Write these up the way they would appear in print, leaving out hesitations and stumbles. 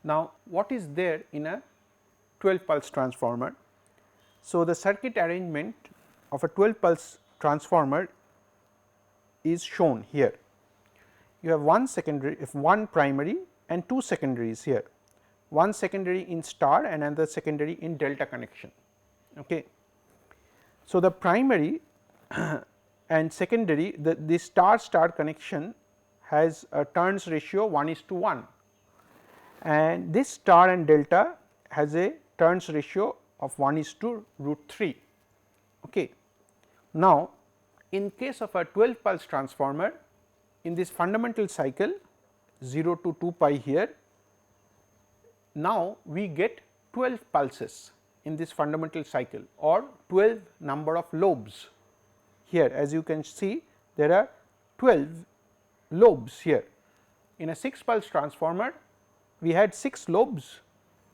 Now, what is there in a 12 pulse transformer? So, the circuit arrangement of a 12 pulse transformer is shown here. You have one secondary, one primary and two secondaries here, one secondary in star and another secondary in delta connection. Okay. So, the primary and secondary, the star star connection has a turns ratio 1:1, and this star and delta has a turns ratio of 1:√3. Okay. Now, in case of a 12 pulse transformer, in this fundamental cycle 0 to 2 pi here, now we get 12 pulses in this fundamental cycle or 12 number of lobes. Here, as you can see, there are 12 lobes here. In a 6 pulse transformer we had 6 lobes,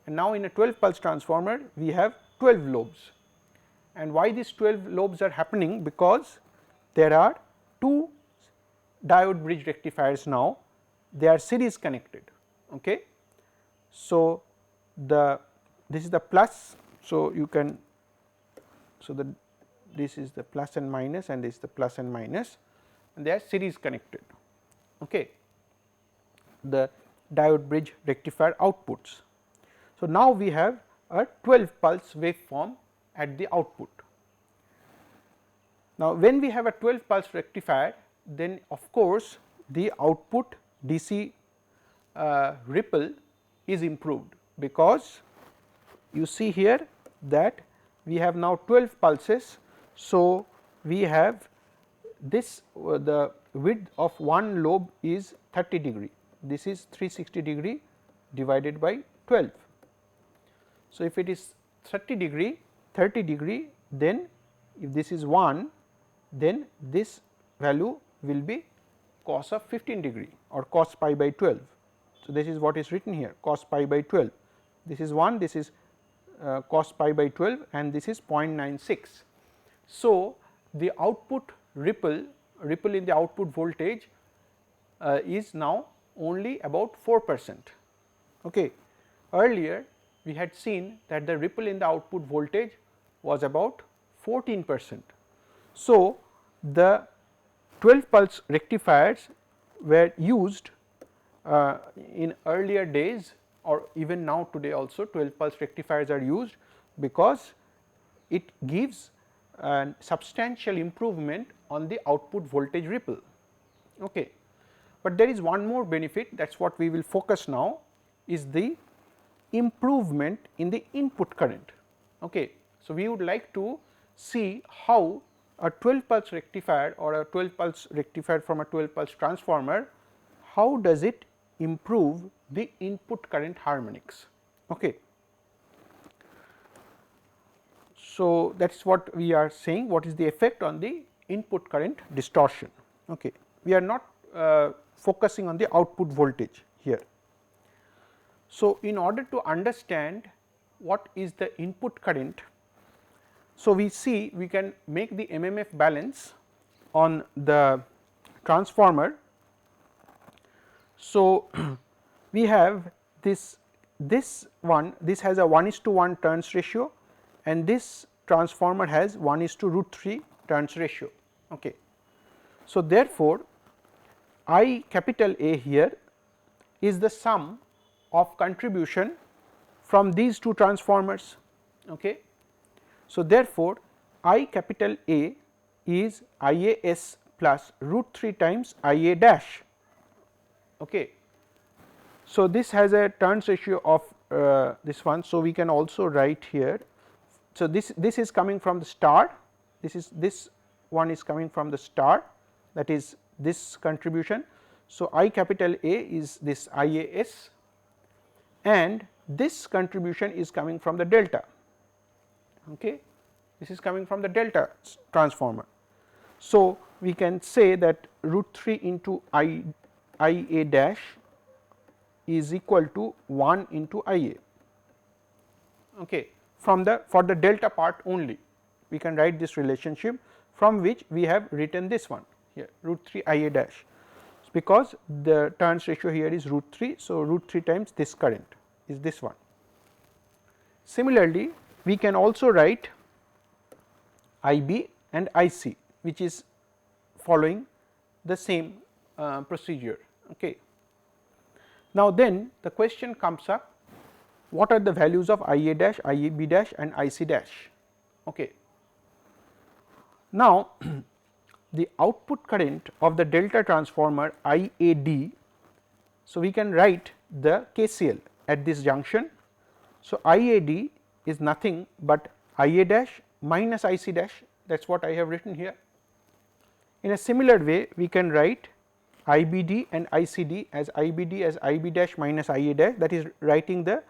and now in a 12 pulse transformer we have 12 lobes. And why these 12 lobes are happening? Because there are two diode bridge rectifiers now, they are series connected. Okay. So, this is the plus. So, you can, so this is the plus and minus, and this is the plus and minus, and they are series connected. Okay. The diode bridge rectifier outputs. So, now we have a 12 pulse waveform at the output. Now, when we have a 12 pulse rectifier, then of course, the output DC ripple is improved, because you see here that we have now 12 pulses. So, we have this the width of one lobe is 30 degree, this is 360 degree divided by 12. So, if it is 30 degree, then if this is 1, then this value will be cos of 15 degree or cos pi by 12. So, this is what is written here, cos pi by 12, this is 1, this is cos pi by 12, and this is 0.96. So, the output ripple in the output voltage is now only about 4%. Okay. Earlier we had seen that the ripple in the output voltage was about 14%. So, the 12 pulse rectifiers were used in earlier days, or even now today also 12 pulse rectifiers are used, because it gives a substantial improvement on the output voltage ripple. Okay. But there is one more benefit, that is what we will focus now, is the improvement in the input current. Okay. So, we would like to see how a 12 pulse rectifier or a 12 pulse rectifier from a 12 pulse transformer, how does it improve the input current harmonics. Okay. So, that is what we are saying, what is the effect on the input current distortion. Okay. We are not focusing on the output voltage here. So, in order to understand what is the input current, so we see we can make the MMF balance on the transformer. So, we have this one, this has a 1:1 turns ratio, and this transformer has 1:√3 turns ratio. Okay. So, therefore, I capital A here is the sum of contribution from these two transformers. Okay. So, therefore, I capital A is IAS plus √3 times IA dash. Okay. So, this has a turns ratio of this one. So, we can also write here. So, this is coming from the star, this one is coming from the star, that is this contribution. So, I capital A is this IAS, and this contribution is coming from the delta. Okay. This is coming from the delta transformer. So, we can say that √3 into IA dash is equal to 1 into IA. Okay. From the for the delta part only, we can write this relationship, from which we have written this one here √3 IA dash, because the turns ratio here is √3. So, √3 times this current. is this one. Similarly, we can also write IB and IC, which is following the same procedure. Okay. Now, then the question comes up, what are the values of IA dash, IB dash and IC dash. Okay. Now, the output current of the delta transformer IAD, so we can write the KCL at this junction. So, IAD is nothing but IA dash minus IC dash, that is what I have written here. In a similar way, we can write IBD and ICD as IBD as IB dash minus IA dash, that is writing the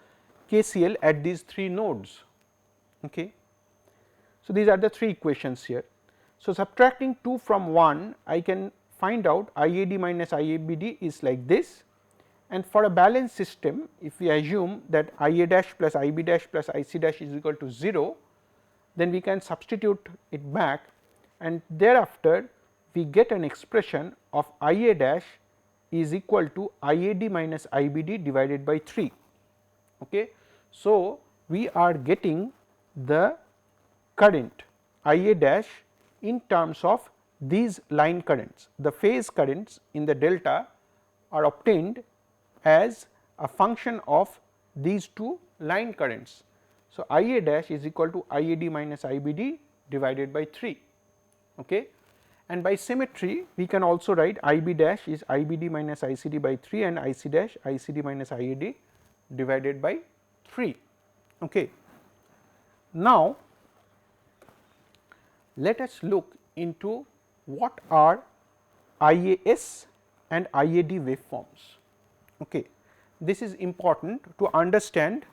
KCL at these 3 nodes. Okay. So, these are the 3 equations here. So, subtracting 2 from 1, I can find out IAD minus IABD is like this, and for a balanced system, if we assume that IA dash plus IB dash plus IC dash is equal to 0, then we can substitute it back, and thereafter we get an expression of IA dash is equal to IAD minus IBD divided by 3. Okay. So, we are getting the current IA dash in terms of these line currents. The phase currents in the delta are obtained as a function of these 2 line currents. So, IA dash is equal to IAD minus IBD divided by 3. Okay. And by symmetry, we can also write IB dash is IBD minus ICD by 3 and IC dash ICD minus IAD divided by 3. Okay. Now, let us look into what are IAS and IAD waveforms. Okay. This is important to understand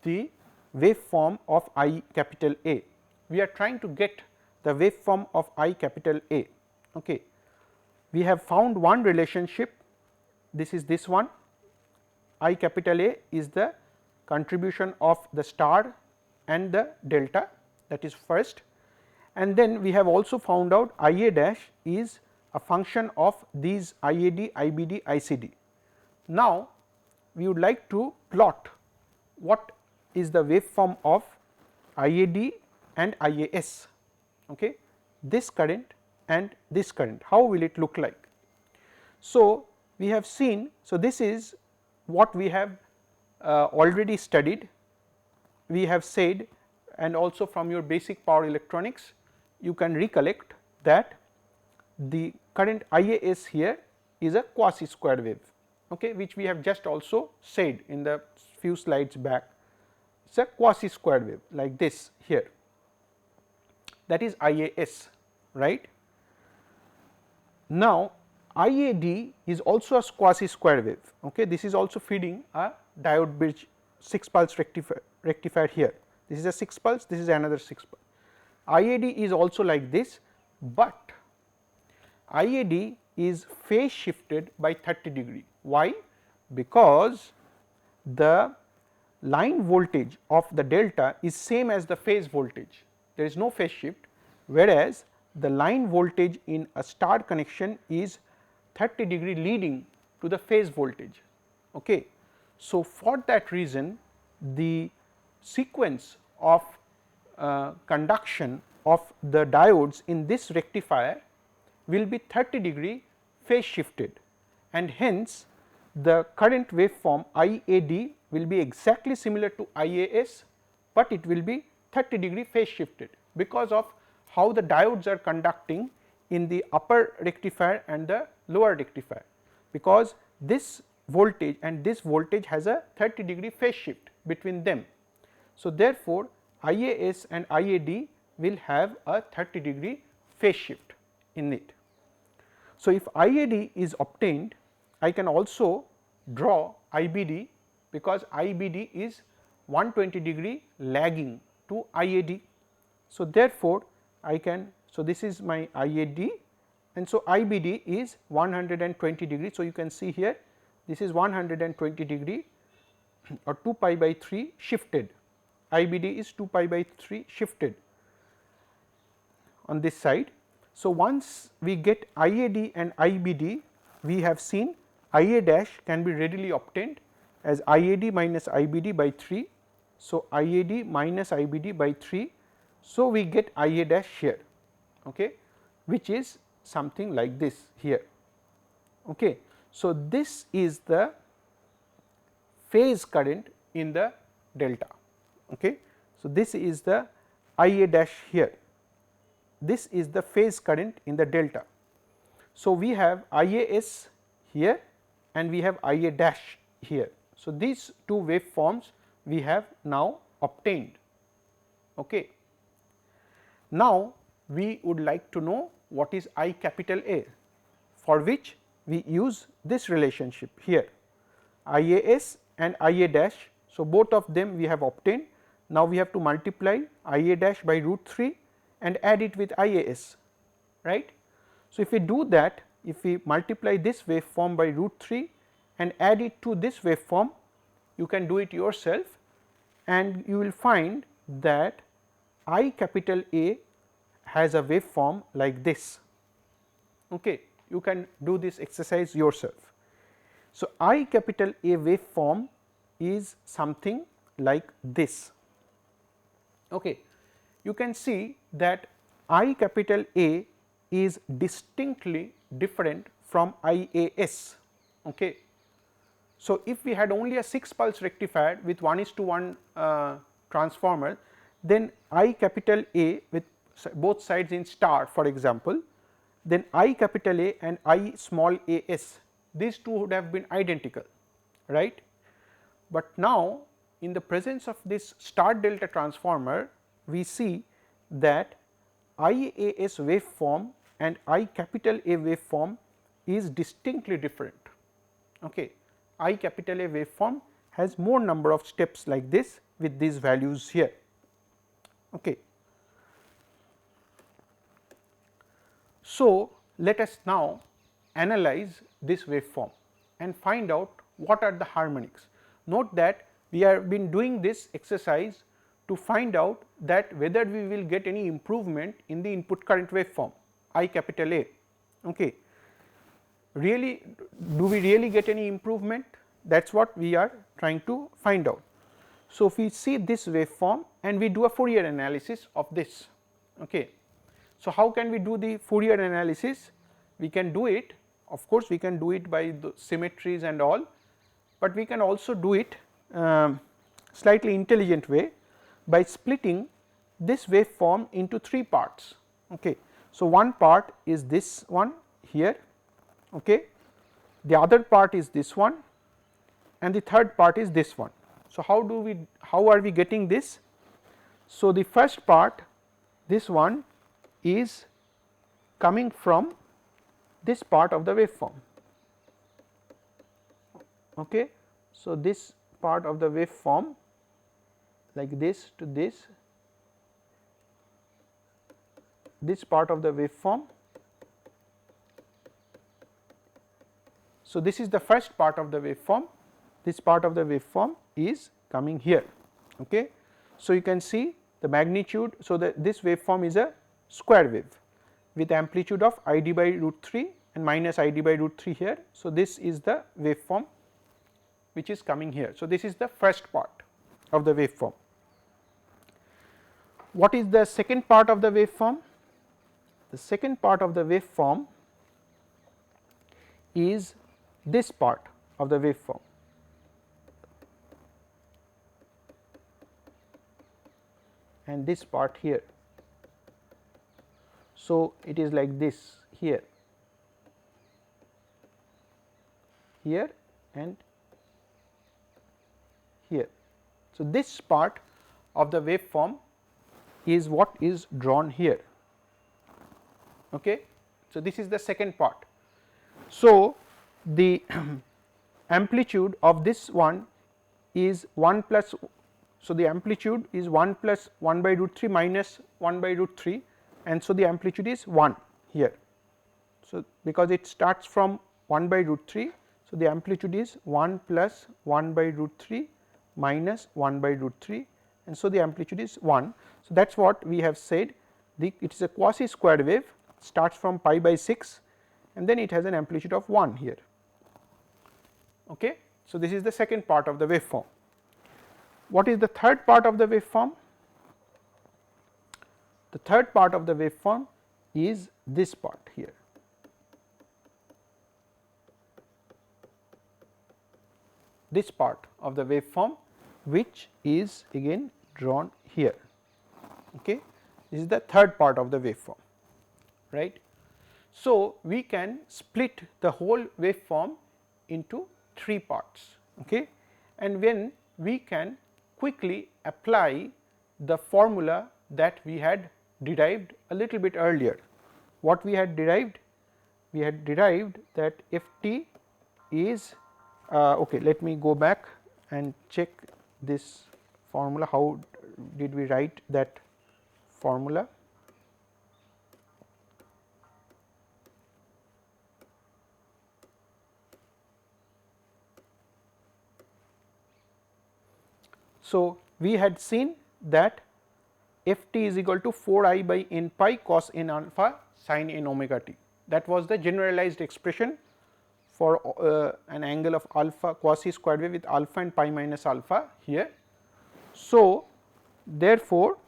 the waveform of I capital A. We are trying to get the waveform of I capital A. Okay. We have found one relationship, this is this one, I capital A is the contribution of the star and the delta, that is first, and then we have also found out IA dash is a function of these IAD, IBD, ICD. Now, we would like to plot what is the waveform of IAD and IAS. Okay. This current and this current, how will it look like? So, we have seen, so this is what we have already studied. We have said, and also from your basic power electronics, you can recollect that the current IAS here is a quasi square wave, okay, which we have just also said in the few slides back. It is a quasi square wave like this here, that is IAS, right. Now, IAD is also a quasi square wave. Okay. This is also feeding a diode bridge 6 pulse rectifier here. This is a 6 pulse, this is another 6 pulse. IAD is also like this, but IAD is phase shifted by 30 degree. Why? Because the line voltage of the delta is same as the phase voltage, there is no phase shift, whereas the line voltage in a star connection is 30 degree leading to the phase voltage. Okay. So, for that reason, the sequence of conduction of the diodes in this rectifier will be 30 degree phase shifted, and hence the current waveform IAD will be exactly similar to IAS, but it will be 30 degree phase shifted because of how the diodes are conducting in the upper rectifier and the lower rectifier, because this voltage and this voltage has a 30 degree phase shift between them. So, therefore, IAS and IAD will have a 30 degree phase shift in it. So, if IAD is obtained, I can also draw IBD, because IBD is 120 degree lagging to IAD. So, therefore, I can, so this is my IAD, and so IBD is 120 degree. So, you can see here this is 120 degree or 2 pi by 3 shifted, IBD is 2 pi by 3 shifted on this side. So, once we get IAD and IBD, we have seen IA dash can be readily obtained, as IAD minus IBD by 3. So, IAD minus IBD by 3. So, we get IA dash here, okay, which is something like this here. Okay. So, this is the phase current in the delta. Okay. So, this is the IA dash here, this is the phase current in the delta. So, we have IAS here and we have IA dash here. So, these two waveforms we have now obtained. Okay. Now, we would like to know what is I capital A, for which we use this relationship here, IAS and IA dash. So, both of them we have obtained. Now, we have to multiply IA dash by root 3 and add it with IAS, right. So, if we do that, if we multiply this waveform by root 3 and add it to this waveform, you can do it yourself and you will find that I capital A has a waveform like this. Okay. You can do this exercise yourself. So, I capital A waveform is something like this. Okay. You can see that I capital A is distinctly different from IAS. Okay. So, if we had only a 6 pulse rectifier with 1:1 transformer, then I capital A with both sides in star, for example, then I capital A and I small a s, these two would have been identical, right. But now, in the presence of this star delta transformer, we see that IAS waveform and I capital A waveform is distinctly different. Okay. I capital A waveform has more number of steps like this with these values here. Okay. So, let us now analyze this waveform and find out what are the harmonics. Note that we have been doing this exercise to find out that whether we will get any improvement in the input current waveform I capital A. Okay. Really, do we really get any improvement? That is what we are trying to find out. So, if we see this waveform and we do a Fourier analysis of this. Okay. So, how can we do the Fourier analysis? We can do it, of course, we can do it by the symmetries and all, but we can also do it slightly intelligent way by splitting this waveform into 3 parts. Okay. So, one part is this one here, okay. The other part is this one and the third part is this one. So, how are we getting this? So, the first part, this one is coming from this part of the waveform. Okay. So, this part of the waveform like this to this part of the waveform. So, this is the first part of the waveform, this part of the waveform is coming here. Okay. So, you can see the magnitude. So, this waveform is a square wave with amplitude of ID by root 3 and minus ID by root 3 here. So, this is the waveform which is coming here. So, this is the first part of the waveform. What is the second part of the waveform? The second part of the waveform is this part of the waveform. And this part here. So, it is like this here, here and here. So, this part of the waveform is what is drawn here. Okay. So, this is the second part. So, the amplitude of this one is 1 plus. So, the amplitude is 1 plus 1 by root 3 minus 1 by root 3 and so the amplitude is 1 here. So, because it starts from 1 by root 3. So, the amplitude is 1 plus 1 by root 3 minus 1 by root 3 and so the amplitude is 1. So, that is what we have said, it is a quasi square wave, starts from pi by 6 and then it has an amplitude of 1 here. Okay. So, this is the second part of the waveform. What is the third part of the waveform? The third part of the waveform is this part here. This part of the waveform, which is again drawn here. Okay. This is the third part of the waveform, right. So, we can split the whole waveform into 3 parts, okay. And when we can quickly apply the formula that we had derived a little bit earlier. What we had derived? We had derived that f t is okay, let me go back and check this formula. How did we write that formula? So, we had seen that f t is equal to 4 I by n pi cos n alpha sin n omega t. That was the generalized expression for an angle of alpha quasi square wave with alpha and pi minus alpha here. So, therefore,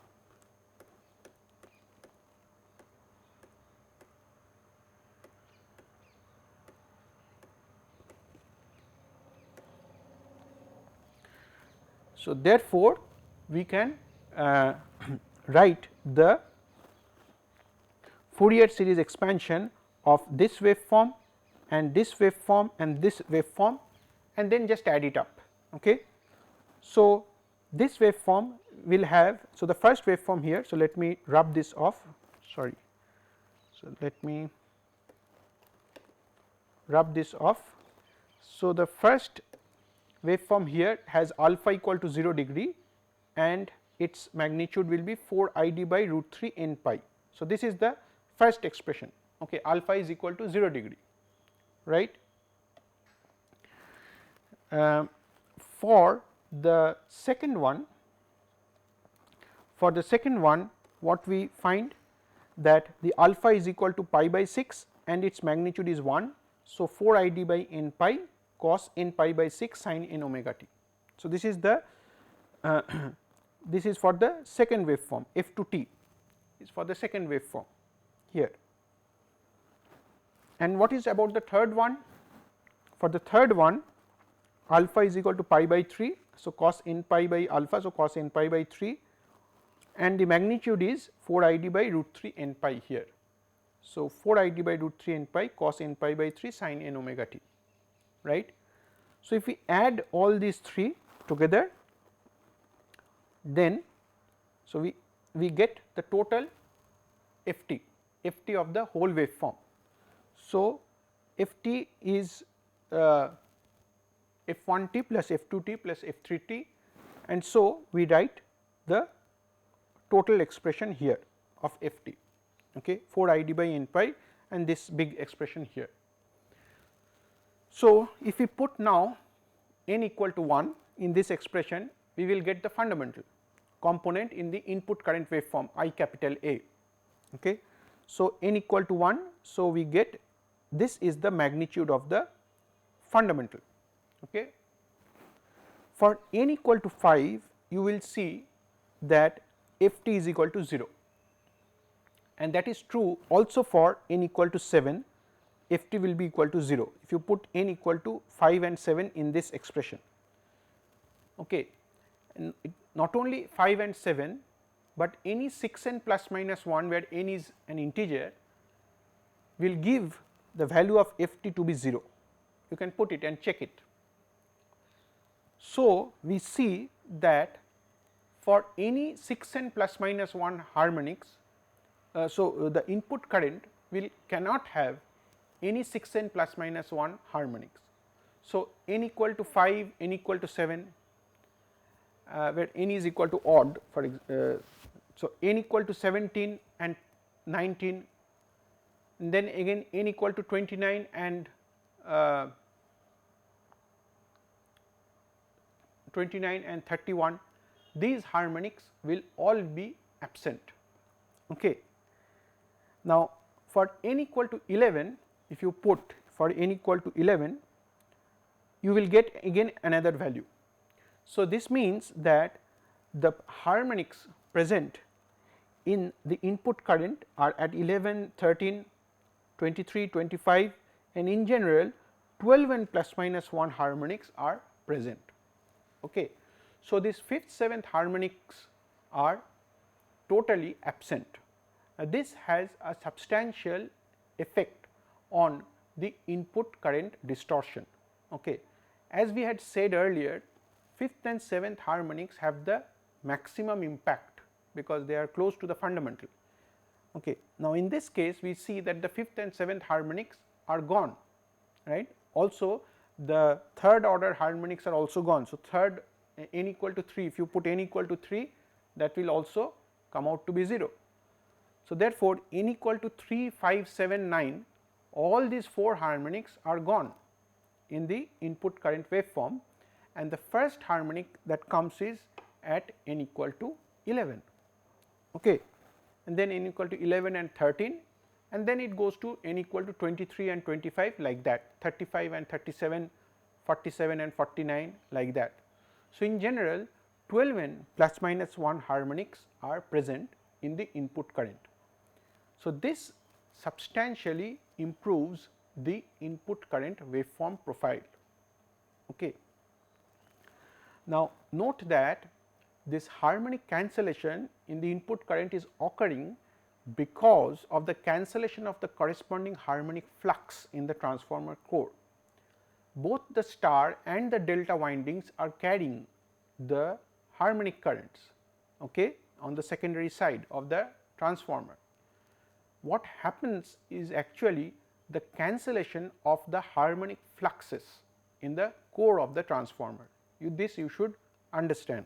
we can write the Fourier series expansion of this waveform and this waveform and this waveform, and then just add it up. Okay. So, this waveform will have, so the first waveform here, so let me rub this off, sorry. So, let me rub this off. So, the first waveform here has alpha equal to 0 degree and its magnitude will be 4 I d by root 3 n pi. So, this is the first expression, okay, alpha is equal to 0 degree, right. For the second one, what we find that the alpha is equal to pi by 6 and its magnitude is 1. So, 4 I d by n pi cos n pi by 6 sin n omega t. So, this is the this is for the second waveform, f to t is for the second waveform here. And what is about the third one? For the third one, alpha is equal to pi by 3. So, cos n pi by alpha, so cos n pi by 3, and the magnitude is 4 I d by root 3 n pi here. So, 4 I d by root 3 n pi cos n pi by 3 sin n omega t, right. So, if we add all these 3 together, then so we get the total f t of the whole waveform. So, f t is f 1 t plus f 2 t plus f 3 t, and so we write the total expression here of f t, okay, 4 I d by n pi and this big expression here. So, if we put now n equal to 1 in this expression, we will get the fundamental component in the input current waveform I capital A. Okay. So, n equal to 1, so we get this is the magnitude of the fundamental. Okay. For n equal to 5, you will see that f t is equal to 0, and that is true also for n equal to 7, f t will be equal to 0 if you put n equal to 5 and 7 in this expression. Okay. And not only 5 and 7, but any 6n plus minus 1 where n is an integer will give the value of f t to be 0. You can put it and check it. So, we see that for any 6n plus minus 1 harmonics, so the input current cannot have any 6n plus minus 1 harmonics. So, n equal to 5, n equal to 7, where n is equal to odd, for so n equal to 17 and 19, and then again n equal to 29 and 31, these harmonics will all be absent. Okay. Now, for n equal to 11, if you put for n equal to 11, you will get again another value. So, this means that the harmonics present in the input current are at 11, 13, 23, 25 and in general 12 and plus minus 1 harmonics are present. Okay. So, this 5th, 7th harmonics are totally absent. This has a substantial effect on the input current distortion. Okay. As we had said earlier, 5th and 7th harmonics have the maximum impact because they are close to the fundamental. Okay. Now, in this case we see that the 5th and 7th harmonics are gone, right. Also the third order harmonics are also gone. So, third n equal to 3, if you put n equal to 3, that will also come out to be 0. So, therefore, n equal to 3, 5, 7, 9, all these 4 harmonics are gone in the input current waveform and the first harmonic that comes is at n equal to 11. Okay. And then n equal to 11 and 13 and then it goes to n equal to 23 and 25 like that, 35 and 37, 47 and 49 like that. So, in general 12 n plus minus 1 harmonics are present in the input current. So, this substantially improves the input current waveform profile. Okay. Now, note that this harmonic cancellation in the input current is occurring because of the cancellation of the corresponding harmonic flux in the transformer core. Both the star and the delta windings are carrying the harmonic currents, okay, on the secondary side of the transformer. What happens is actually the cancellation of the harmonic fluxes in the core of the transformer. This you should understand.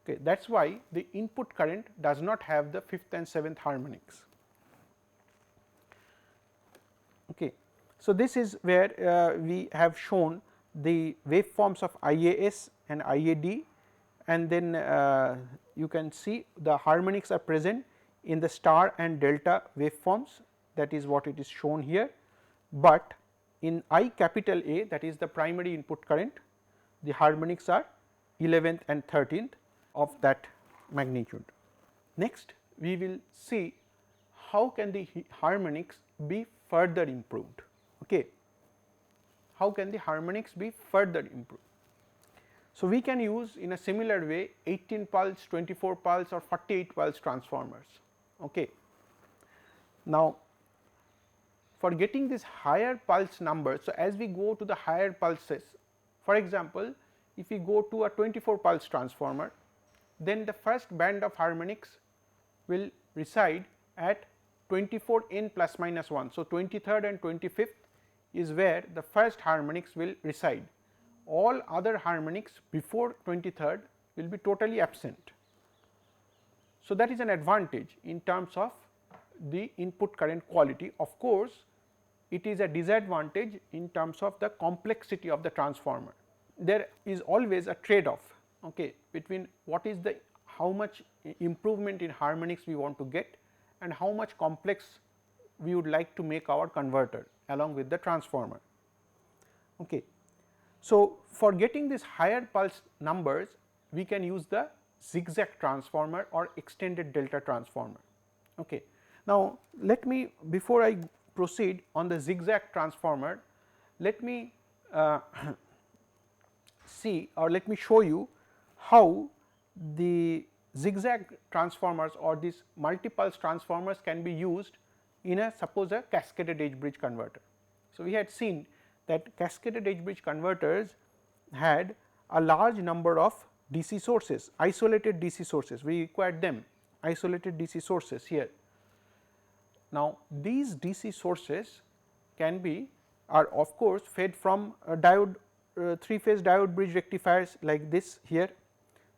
Okay, that is why the input current does not have the 5th and 7th harmonics. Okay. So, this is where we have shown the waveforms of IAS and IAD and then you can see the harmonics are present in the star and delta waveforms, that is what it is shown here, but in I capital A, that is the primary input current, the harmonics are 11th and 13th of that magnitude. Next we will see how can the harmonics be further improved. Okay. How can the harmonics be further improved? So, we can use in a similar way 18 pulse, 24 pulse or 48 pulse transformers. Okay. Now, for getting this higher pulse number, so as we go to the higher pulses, for example, if we go to a 24 pulse transformer, then the first band of harmonics will reside at 24 n plus minus 1. So, 23rd and 25th is where the first harmonics will reside. All other harmonics before 23rd will be totally absent. So, that is an advantage in terms of the input current quality. Of course, it is a disadvantage in terms of the complexity of the transformer. There is always a trade off, okay, between what is the how much improvement in harmonics we want to get and how much complex we would like to make our converter along with the transformer. Okay. So, for getting these higher pulse numbers, we can use the zigzag transformer or extended delta transformer. Okay. Now, let me, before I proceed on the zigzag transformer, let me see or let me show you how the zigzag transformers or these multi-pulse transformers can be used in a suppose a cascaded edge bridge converter. So, we had seen that cascaded edge bridge converters had a large number of DC sources, isolated DC sources, we required them, isolated DC sources here. Now, these DC sources can be are of course fed from a diode 3-phase diode bridge rectifiers like this here.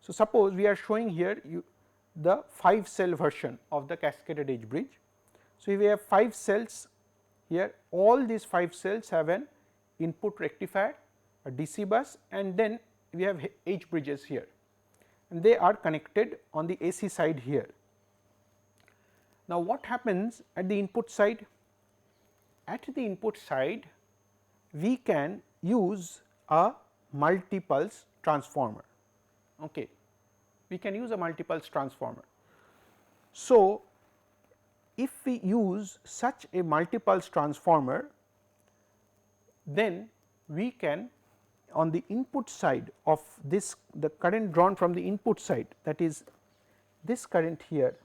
So, suppose we are showing here the 5 cell version of the cascaded edge bridge. So, if we have 5 cells here, all these 5 cells have an input rectifier, a DC bus, and then we have H bridges here, and they are connected on the AC side here. Now, what happens at the input side? At the input side, we can use a multi-pulse transformer. Okay. We can use a multi-pulse transformer. So, if we use such a multi-pulse transformer, then we can on the input side of this, the current drawn from the input side, that is this current here,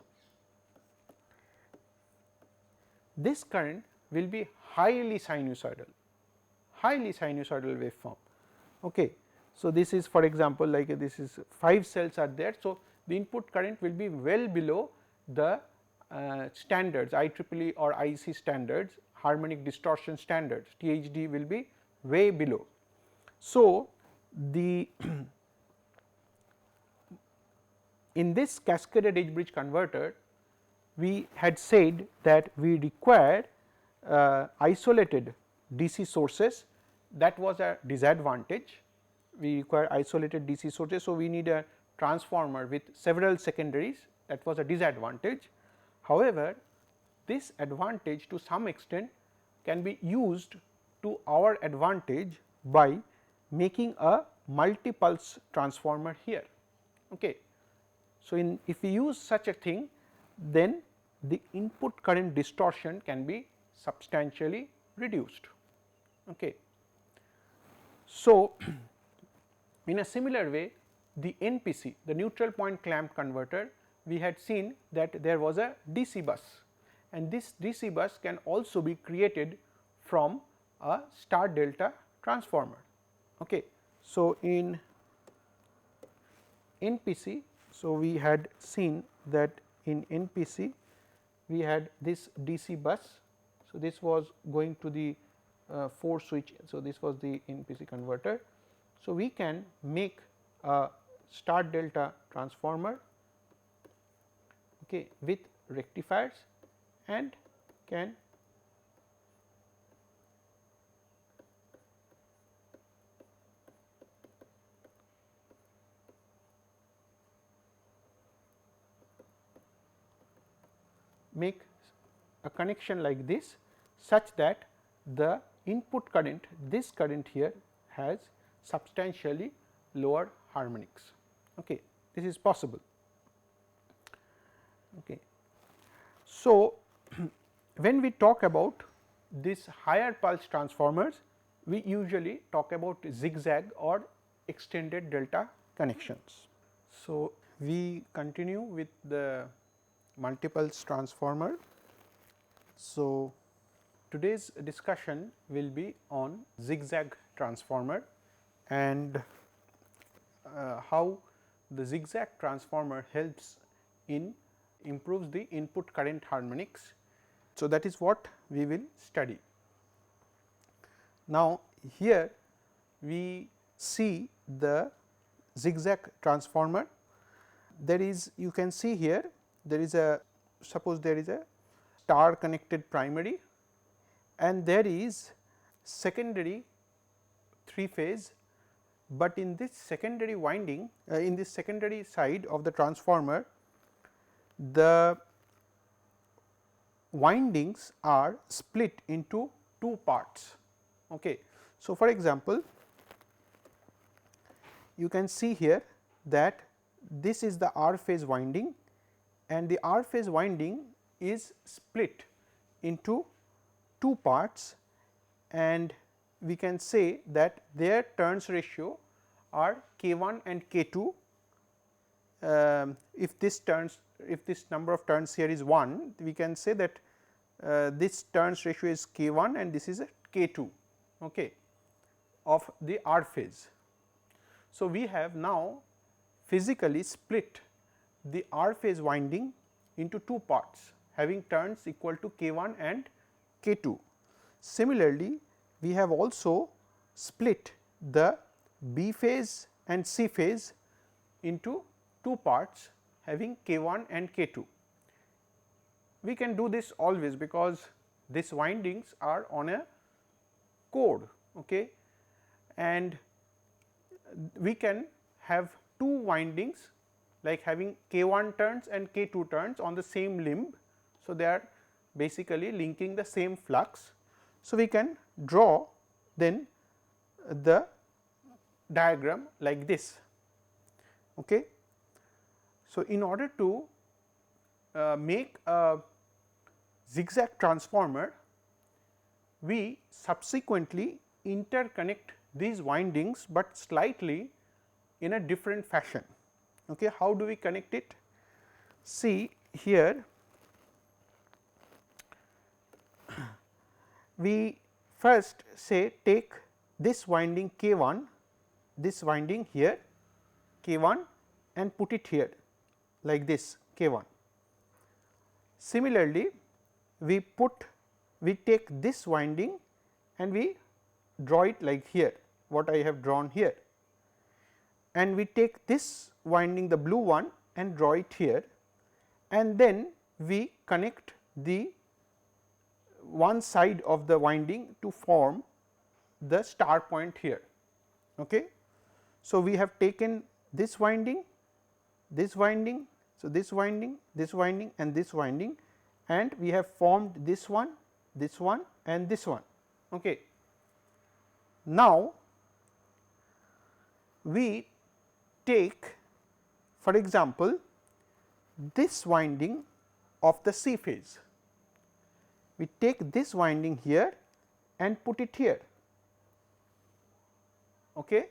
this current will be highly sinusoidal waveform. Okay. So, this is for example, like this is 5 cells are there. So, the input current will be well below the standards IEEE or IEC standards, harmonic distortion standards, THD will be way below. So, the in this cascaded edge bridge converter, we had said that we require isolated DC sources. That was a disadvantage. We require isolated DC sources. So, we need a transformer with several secondaries, that was a disadvantage. However, this advantage to some extent can be used to our advantage by making a multi-pulse transformer here. Okay. So, if we use such a thing, then the input current distortion can be substantially reduced. Okay. So, in a similar way, the NPC, the neutral point clamp converter, we had seen that there was a DC bus, and this DC bus can also be created from a star delta transformer. Okay. So, in NPC, so we had seen that in NPC we had this DC bus. So, this was going to the 4 switch. So, this was the NPC converter. So, we can make a star delta transformer, okay, with rectifiers and can make a connection like this, such that the input current, this current here, has substantially lower harmonics. Okay. This is possible. Okay. So, when we talk about this higher pulse transformers, we usually talk about zigzag or extended delta connections. So, we continue with the multi-pulse transformer. So, today's discussion will be on zigzag transformer and how the zigzag transformer helps in improves the input current harmonics. So, that is what we will study. Now, here we see the zigzag transformer. There is, you can see here, there is a, suppose there is a star connected primary and there is secondary 3 phase, but in this secondary winding, in this secondary side of the transformer, the windings are split into 2 parts. Okay. So, for example, you can see here that this is the R phase winding and the R phase winding is split into 2 parts, and we can say that their turns ratio are K1 and K2. If this number of turns here is 1, we can say that this turns ratio is K1 and this is a K2, okay, of the R phase. So, we have now physically split the R phase winding into 2 parts having turns equal to K1 and K2. Similarly, we have also split the B phase and C phase into 2 parts having K1 and K2. We can do this always because these windings are on a core, okay, and we can have 2 windings like having K1 turns and K2 turns on the same limb. So, they are basically linking the same flux. So, we can draw then the diagram like this. Okay. So, in order to make a zigzag transformer, we subsequently interconnect these windings, but slightly in a different fashion. Okay. How do we connect it? See here, we first say take this winding K 1, this winding here K 1 and put it here like this K 1. Similarly, we take this winding and we draw it like here, what I have drawn here, and we take this winding, the blue one, and draw it here, and then we connect the one side of the winding to form the star point here. Okay. So, we have taken this winding, this winding, so this winding and this winding, and we have formed this one and this one. Okay. Now, we take, for example, this winding of the C phase. We take this winding here and put it here, okay,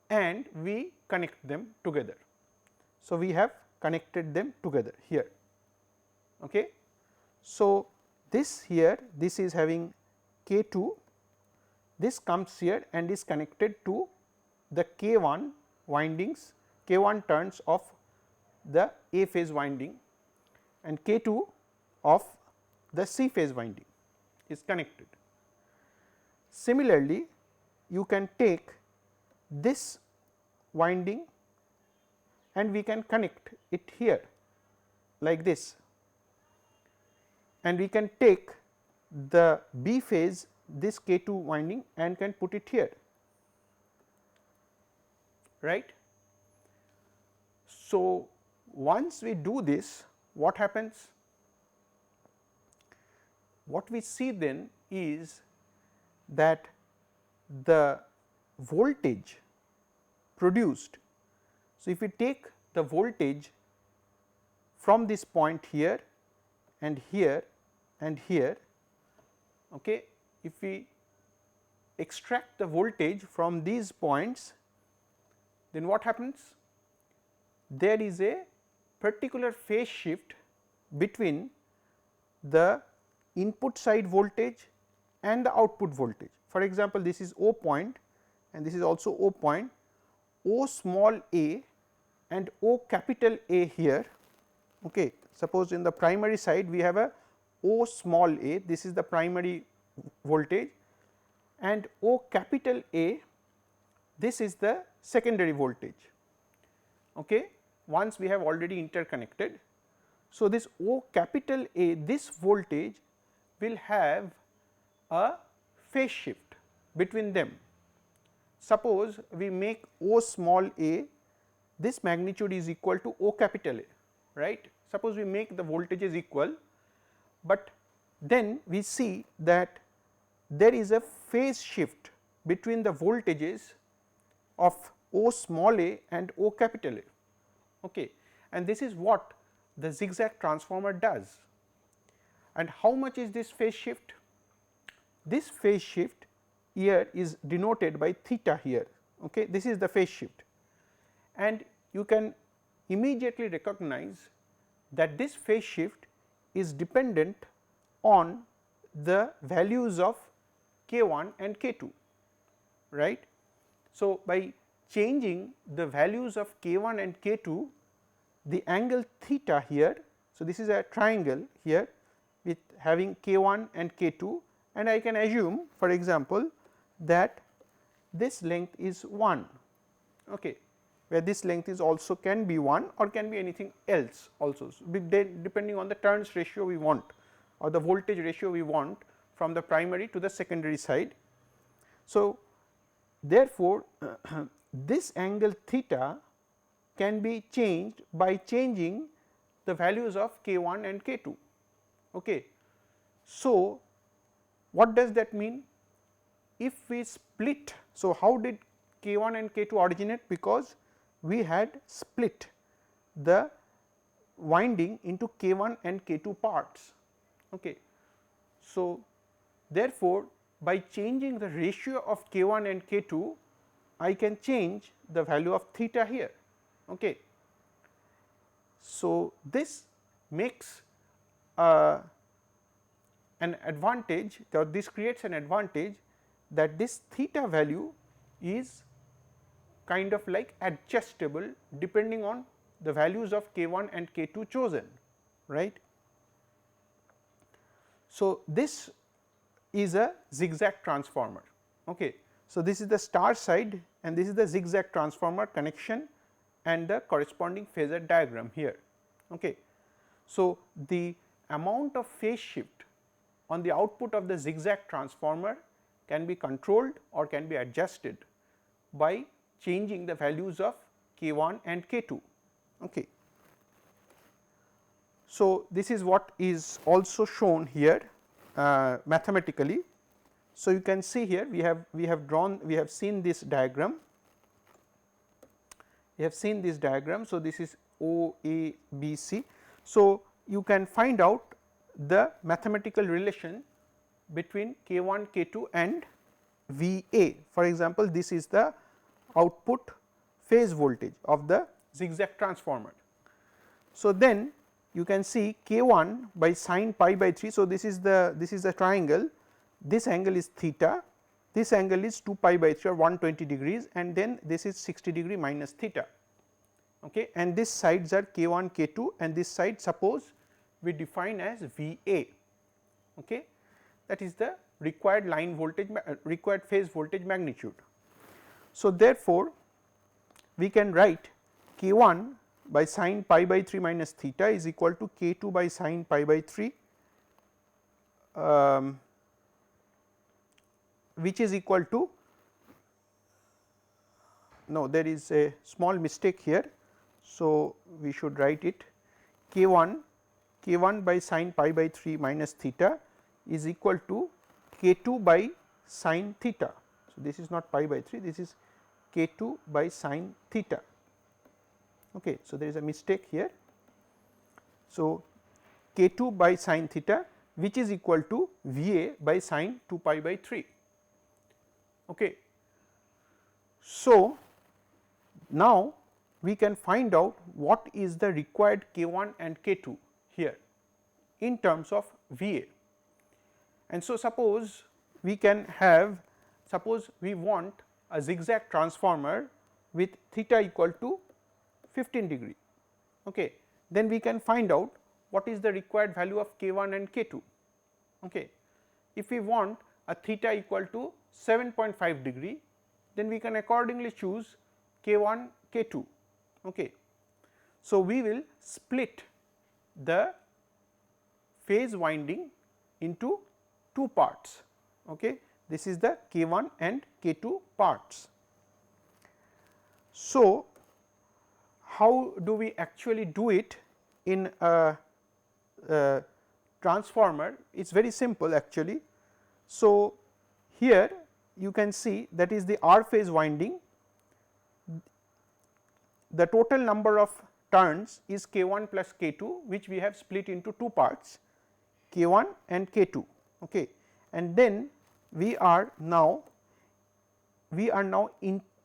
and we connect them together. So, we have connected them together here. Okay. So, this here, this is having K 2, this comes here and is connected to the K 1 windings, K 1 turns of the A phase winding, and K 2 of the C phase winding is connected. Similarly, you can take this winding and we can connect it here like this, and we can take the B phase, this K 2 winding, and can put it here, right. So, once we do this, what happens? What we see then is that the voltage produced. So, if we take the voltage from this point here and here and here, okay, if we extract the voltage from these points, then what happens? There is a particular phase shift between the input side voltage and the output voltage. For example, this is O point and this is also O point, O small a and O capital A here. Okay. Suppose in the primary side we have a O small a, this is the primary voltage, and O capital A, this is the secondary voltage. Okay. Once we have already interconnected. So, this O capital A, this voltage will have a phase shift between them. Suppose we make O small a, this magnitude is equal to O capital A, right. Suppose we make the voltages equal, but then we see that there is a phase shift between the voltages of O small a and O capital A. Okay. And this is what the zigzag transformer does. And how much is this phase shift? This phase shift here is denoted by theta here. Okay. This is the phase shift, and you can immediately recognize that this phase shift is dependent on the values of K 1 and K 2, right. So, by changing the values of K 1 and K 2, the angle theta here. So, this is a triangle here with having K 1 and K 2, and I can assume, for example, that this length is 1, okay, where this length is also can be 1 or can be anything else also, so, depending on the turns ratio we want or the voltage ratio we want from the primary to the secondary side. So, therefore, this angle theta can be changed by changing the values of K 1 and K 2. Okay. So, what does that mean? If we split, so how did K1 and K2 originate? Because we had split the winding into K1 and K2 parts. Okay. So, therefore, by changing the ratio of K1 and K2, I can change the value of theta here. Okay. So, this makes an advantage, or this creates an advantage, that this theta value is kind of like adjustable depending on the values of K1 and K2 chosen, right. So, this is a zigzag transformer. Okay. So, this is the star side and this is the zigzag transformer connection and the corresponding phasor diagram here. Okay. So, the amount of phase shift on the output of the zigzag transformer can be controlled or can be adjusted by changing the values of K1 and K2. Okay. So, this is what is also shown here mathematically. So, you can see here we have seen this diagram. We have seen this diagram. So, this is O, A, B, C. So, you can find out the mathematical relation between K1, K2 and VA. For example, this is the output phase voltage of the zigzag transformer. So, then you can see K1 by sin pi by 3. So, this is the triangle, this angle is theta, this angle is 2 pi by 3 or 120 degrees, and then this is 60 degree minus theta. Okay. And these sides are K1, K2, and this side suppose we define as VA. Okay. That is the required line voltage, required phase voltage magnitude. So, therefore, we can write K1 by sin pi by 3 minus theta is equal to K2 by sin pi by 3, which is equal to, no, there is a small mistake here. So, we should write it K1 by sin pi by 3 minus theta is equal to K2 by sin theta. So, this is not pi by 3, this is K2 by sin theta. Okay. So, there is a mistake here. So, K2 by sin theta, which is equal to VA by sin 2 pi by 3. Okay. So, now we can find out what is the required K1 and K2 here in terms of VA. And so, suppose we can have, suppose we want a zigzag transformer with theta equal to 15 degree. Okay. Then we can find out what is the required value of K1 and K2. Okay. If we want a theta equal to 7.5 degree, then we can accordingly choose K1, K2. Okay. So, we will split the phase winding into two parts. Okay. This is the K1 and K2 parts. So, how do we actually do it in a transformer? It is very simple actually. So, here you can see that is the R phase winding. The total number of turns is K1 plus K2, which we have split into two parts, K1 and K2. Okay. And then we are now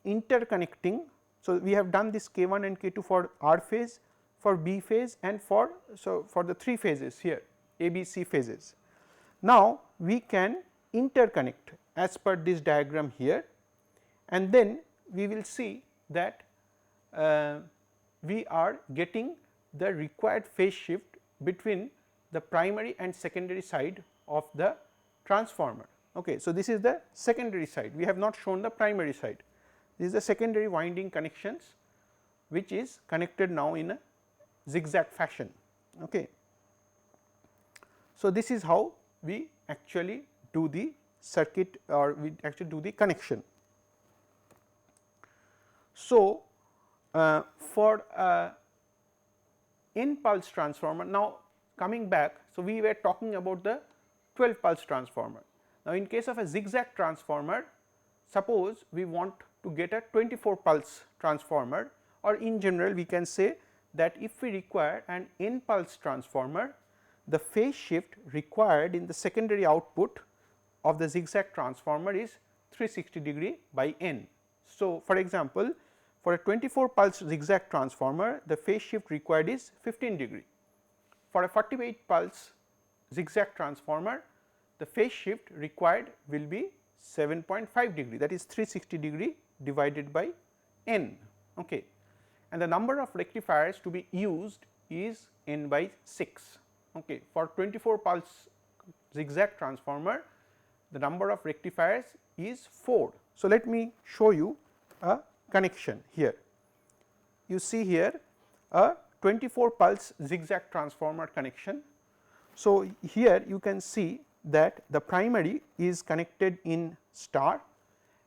interconnecting. So, we have done this K1 and K2 for R phase, for B phase, and for the three phases here, A, B, C phases. Now, we can interconnect as per this diagram here, and then we will see that we are getting the required phase shift between the primary and secondary side of the transformer. Okay. So, this is the secondary side, we have not shown the primary side. This is the secondary winding connections, which is connected now in a zigzag fashion. Okay. So, this is how we actually do the circuit, or we actually do the connection. So, for n pulse transformer, now coming back, so we were talking about the 12 pulse transformer. Now, in case of a zigzag transformer, suppose we want to get a 24 pulse transformer, or in general we can say that if we require an n pulse transformer, the phase shift required in the secondary output of the zigzag transformer is 360 degree by n. So, for example, for a 24 pulse zigzag transformer, the phase shift required is 15 degree. For a 48 pulse zigzag transformer, the phase shift required will be 7.5 degree, that is 360 degree divided by n. Okay. And the number of rectifiers to be used is n by 6. Okay. For 24 pulse zigzag transformer, the number of rectifiers is 4. So, let me show you a connection here. You see here a 24 pulse zigzag transformer connection. So, here you can see that the primary is connected in star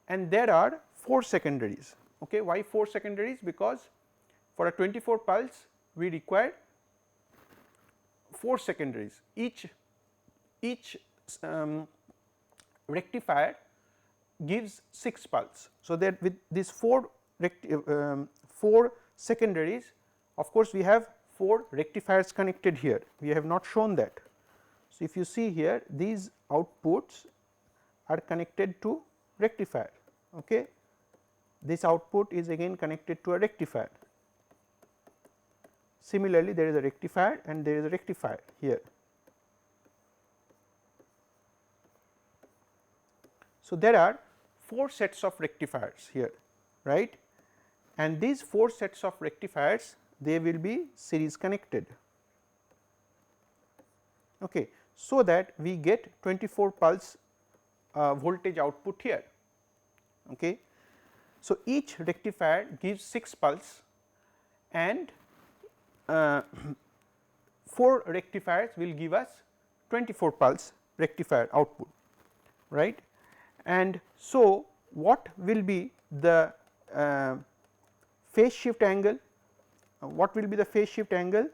and there are 4 secondaries. Okay. Why 4 secondaries? Because for a 24 pulse we require 4 secondaries, each rectifier gives 6 pulse. So, that with these 4 secondaries, of course, we have 4 rectifiers connected here, we have not shown that. So, if you see here, these outputs are connected to rectifier. Okay. This output is again connected to a rectifier. Similarly, there is a rectifier and there is a rectifier here. So, there are 4 sets of rectifiers here, right, and these 4 sets of rectifiers, they will be series connected. Okay. So, that we get 24 pulse voltage output here. Okay. So, each rectifier gives 6 pulse and 4 rectifiers will give us 24 pulse rectifier output, right. And so, what will be the phase shift angle? What will be the phase shift angle?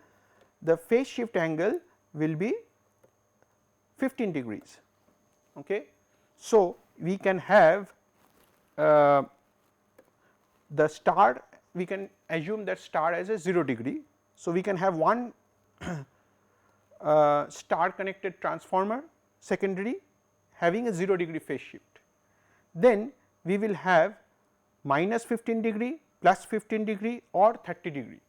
The phase shift angle will be 15 degrees. Okay. So, we can have the star, we can assume that star as a 0 degree. So, we can have one star connected transformer secondary having a 0 degree phase shift. Then we will have minus 15 degree, plus 15 degree or 30 degree.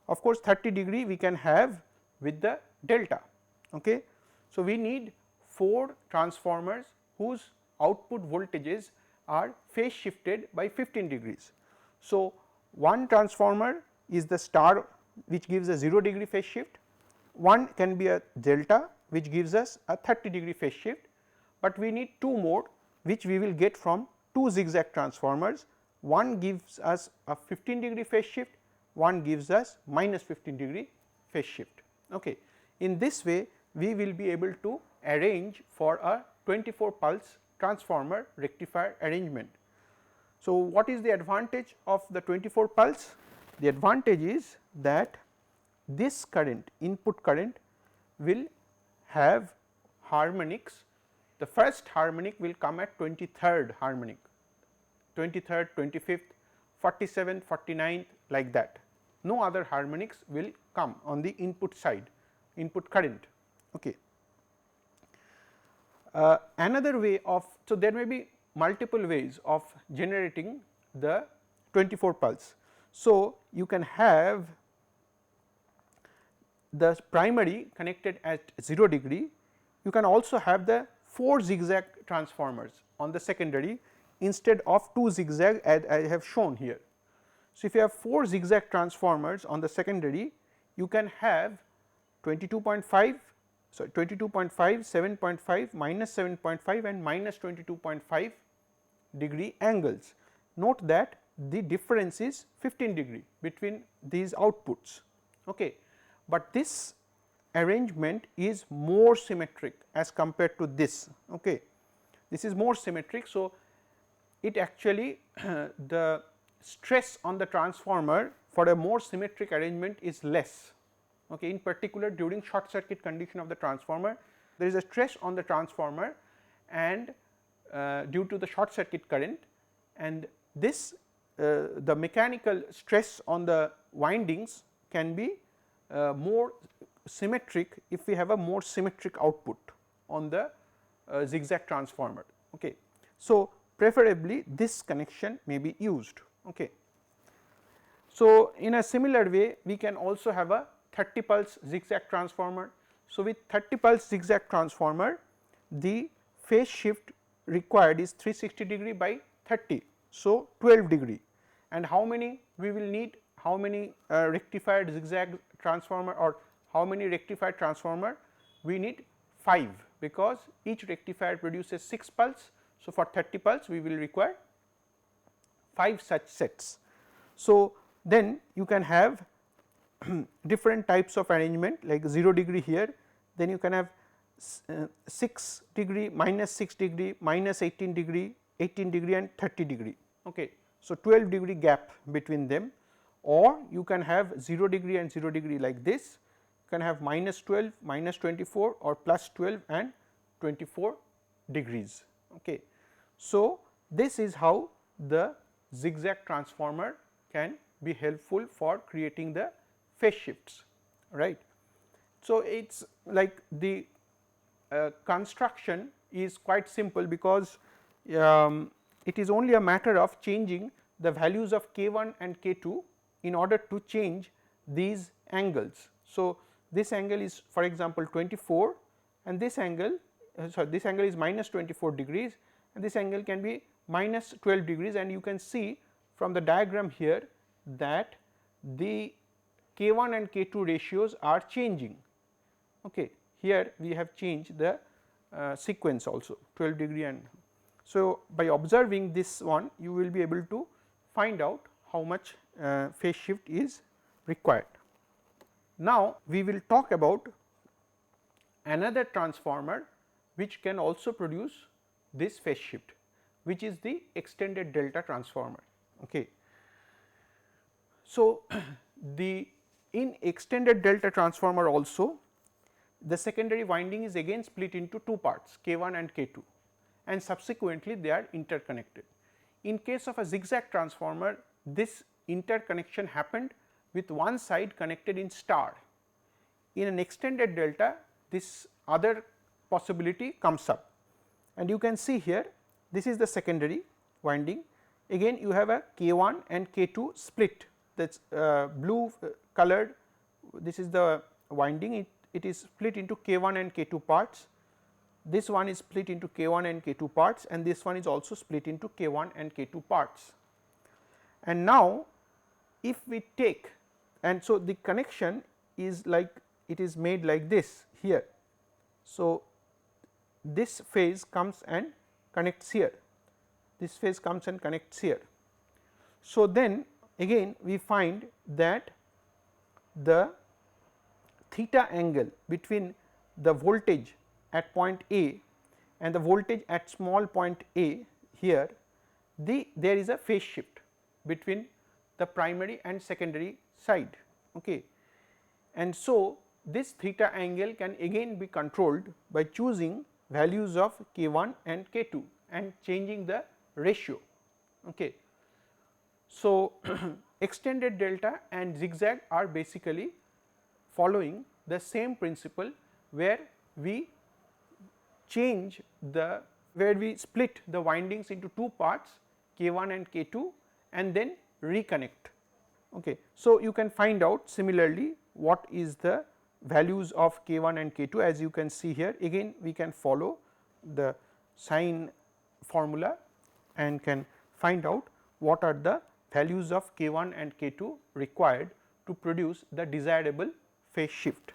Of course, 30 degree we can have with the delta. Okay. So, we need 4 transformers whose output voltages are phase shifted by 15 degrees. So, one transformer is the star which gives a 0 degree phase shift, one can be a delta which gives us a 30 degree phase shift, but we need 2 more which we will get from 2 zigzag transformers. One gives us a 15 degree phase shift, one gives us minus 15 degree phase shift. Okay. In this way, we will be able to arrange for a 24 pulse transformer rectifier arrangement. So, what is the advantage of the 24 pulse? The advantage is that this current, input current, will have harmonics. The first harmonic will come at 23rd harmonic, 23rd, 25th, 47th, 49th, like that. No other harmonics will come on the input side, input current. Okay. Another way of, so there may be multiple ways of generating the 24 pulse. So, you can have the primary connected at 0 degree, you can also have the 4 zigzag transformers on the secondary instead of 2 zigzag as I have shown here. So, if you have 4 zigzag transformers on the secondary, you can have 22.5, sorry 22.5, 7.5, minus 7.5 and minus 22.5 degree angles. Note that the difference is 15 degree between these outputs. Okay. But this arrangement is more symmetric as compared to this. Okay. This is more symmetric. So, it actually the stress on the transformer for a more symmetric arrangement is less. Okay. In particular, during short circuit condition of the transformer, there is a stress on the transformer, and due to the short circuit current, and this the mechanical stress on the windings can be more symmetric if we have a more symmetric output on the zigzag transformer. Okay. So, preferably this connection may be used. Okay. So, in a similar way we can also have a 30 pulse zigzag transformer. So, with 30 pulse zigzag transformer the phase shift required is 360 degree by 30. So, 12 degree, and how many we will need, how many rectified zigzag transformer or how many rectified transformer, we need 5, because each rectifier produces 6 pulse. So, for 30 pulse we will require 5 such sets. So, then you can have different types of arrangement like 0 degree here, then you can have 6 degree, minus 6 degree, minus 18 degree, 18 degree and 30 degree. Okay. So, 12 degree gap between them, or you can have 0 degree and 0 degree like this, you can have minus 12, minus 24 or plus 12 and 24 degrees. Okay. So, this is how the zigzag transformer can be helpful for creating the phase shifts, right. So, it is like the construction is quite simple, because it is only a matter of changing the values of k1 and k2 in order to change these angles. So, this angle is for example 24, and this angle this angle is minus 24 degrees, and this angle can be minus 12 degrees, and you can see from the diagram here that the k1 and k2 ratios are changing. Okay. Here we have changed the sequence also 12 degree, and so by observing this one you will be able to find out how much phase shift is required. Now, we will talk about another transformer which can also produce this phase shift, which is the extended delta transformer. Okay. So, the in extended delta transformer also the secondary winding is again split into two parts, k1 and k2, and subsequently they are interconnected. In case of a zigzag transformer, this interconnection happened with one side connected in star. In an extended delta, this other possibility comes up, and you can see here this is the secondary winding. Again you have a k1 and k2 split, that is blue colored, this is the winding, it is split into k1 and k2 parts. This one is split into k1 and k2 parts, and this one is also split into k1 and k2 parts. And now, if we take, and so the connection is like, it is made like this here. So, this phase comes and connects here, this phase comes and connects here. So, then again we find that the theta angle between the voltage at point A and the voltage at small point A here, there is a phase shift between the primary and secondary side. Okay. And so, this theta angle can again be controlled by choosing values of k1 and k2 and changing the ratio. Okay. So, extended delta and zigzag are basically following the same principle, where we change the, where we split the windings into two parts k1 and k2 and then reconnect. Okay. So, you can find out similarly what is the values of k1 and k2, as you can see here. Again we can follow the sine formula and can find out what are the values of k1 and k2 required to produce the desirable phase shift.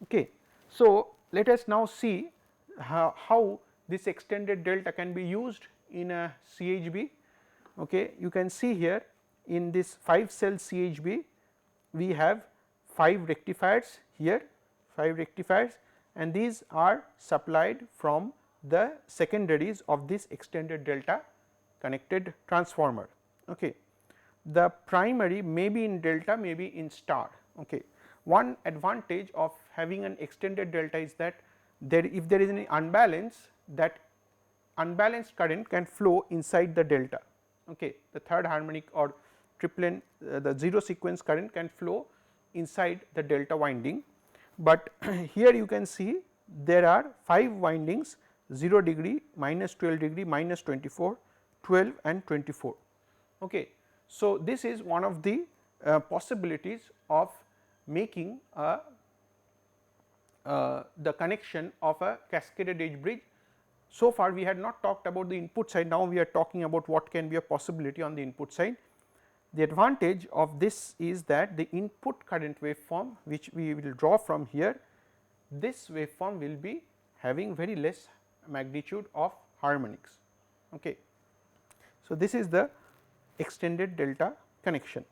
Okay. So, let us now see how this extended delta can be used in a CHB. Okay. You can see here in this 5 cell CHB we have 5 rectifiers here, 5 rectifiers, and these are supplied from the secondaries of this extended delta connected transformer. Okay. The primary may be in delta, may be in star. Okay. One advantage of having an extended delta is that if there is any unbalance, that unbalanced current can flow inside the delta. Okay. The third harmonic or triplet the 0 sequence current can flow inside the delta winding, but here you can see there are 5 windings 0 degree, minus 12 degree, minus 24, 12 and 24. Okay. So, this is one of the possibilities of making the connection of a cascaded edge bridge. So far we had not talked about the input side, now we are talking about what can be a possibility on the input side. The advantage of this is that the input current waveform which we will draw from here, this waveform will be having very less magnitude of harmonics. Okay. So, this is the extended delta connection.